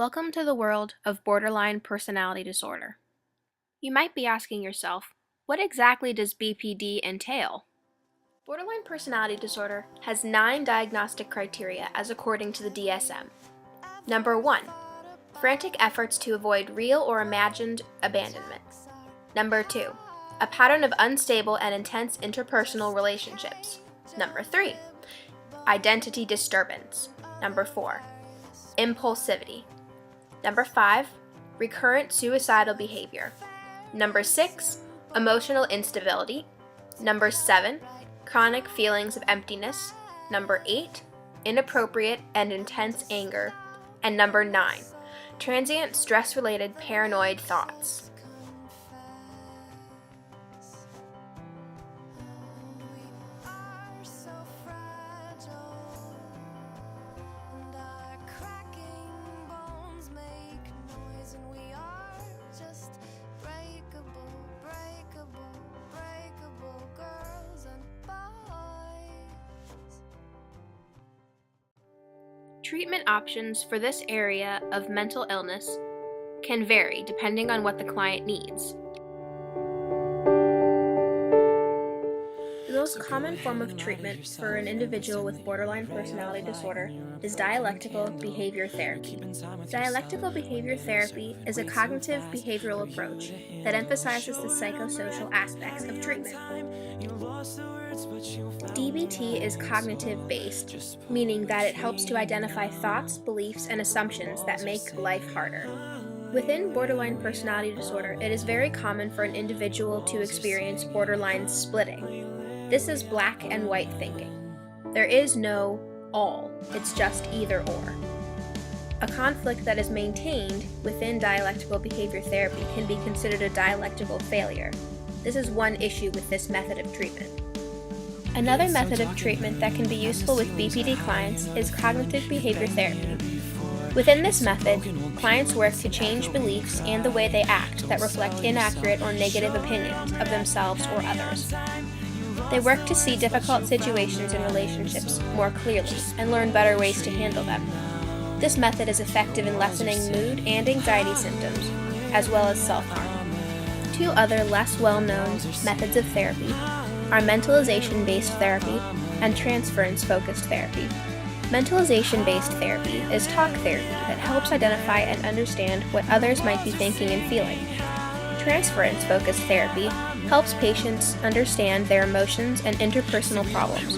Welcome to the world of borderline personality disorder. You might be asking yourself, what exactly does BPD entail? Borderline personality disorder has 9 diagnostic criteria as according to the DSM. Number 1, frantic efforts to avoid real or imagined abandonment. Number 2, a pattern of unstable and intense interpersonal relationships. Number 3, identity disturbance. Number 4, impulsivity. Number 5, recurrent suicidal behavior. Number 6, emotional instability. Number 7, chronic feelings of emptiness. Number 8, inappropriate and intense anger. And number 9, transient stress-related paranoid thoughts. Treatment options for this area of mental illness can vary depending on what the client needs. The most common form of treatment for an individual with borderline personality disorder is dialectical behavior therapy. Dialectical behavior therapy is a cognitive behavioral approach that emphasizes the psychosocial aspects of treatment. DBT is cognitive-based, meaning that it helps to identify thoughts, beliefs, and assumptions that make life harder. Within borderline personality disorder, it is very common for an individual to experience borderline splitting. This is black and white thinking. There is no all, it's just either or. A conflict that is maintained within dialectical behavior therapy can be considered a dialectical failure. This is one issue with this method of treatment. Another method of treatment that can be useful with BPD clients is cognitive behavior therapy. Within this method, clients work to change beliefs and the way they act that reflect inaccurate or negative opinions of themselves or others. They work to see difficult situations in relationships more clearly and learn better ways to handle them. This method is effective in lessening mood and anxiety symptoms, as well as self-harm. 2 other less well-known methods of therapy are mentalization-based therapy and transference-focused therapy. Mentalization-based therapy is talk therapy that helps identify and understand what others might be thinking and feeling. Transference-focused therapy helps patients understand their emotions and interpersonal problems.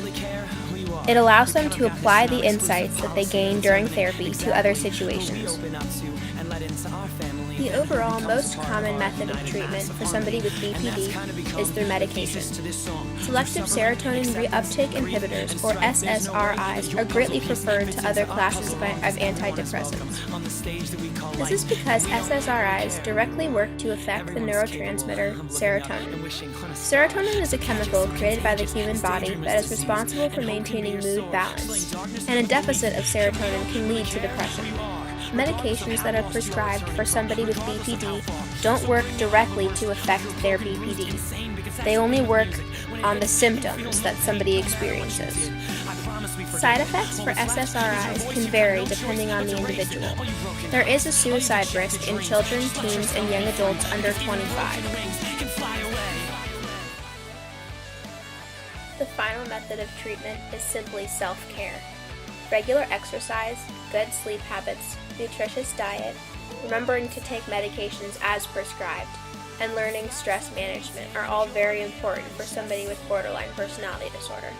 It allows them to apply the insights that they gain during therapy to other situations. The overall most common method of treatment for somebody with BPD is through medication. Selective serotonin reuptake inhibitors, or SSRIs, are greatly preferred to other classes of antidepressants. This is because SSRIs directly work to affect the neurotransmitter serotonin. Serotonin is a chemical created by the human body that is responsible for maintaining mood balance, and a deficit of serotonin can lead to depression. Medications that are prescribed for somebody with BPD don't work directly to affect their BPD. They only work on the symptoms that somebody experiences. Side effects for SSRIs can vary depending on the individual. There is a suicide risk in children, teens, and young adults under 25. The final method of treatment is simply self-care. Regular exercise, good sleep habits, nutritious diet, remembering to take medications as prescribed, and learning stress management are all very important for somebody with borderline personality disorder.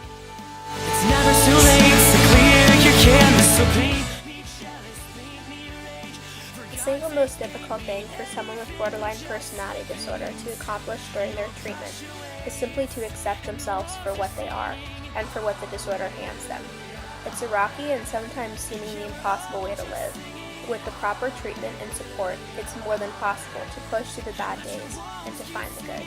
It's never too late to clear your canvas, so please. The single most difficult thing for someone with borderline personality disorder to accomplish during their treatment is simply to accept themselves for what they are and for what the disorder hands them. It's a rocky and sometimes seemingly impossible way to live. With the proper treatment and support, it's more than possible to push through the bad days and to find the good.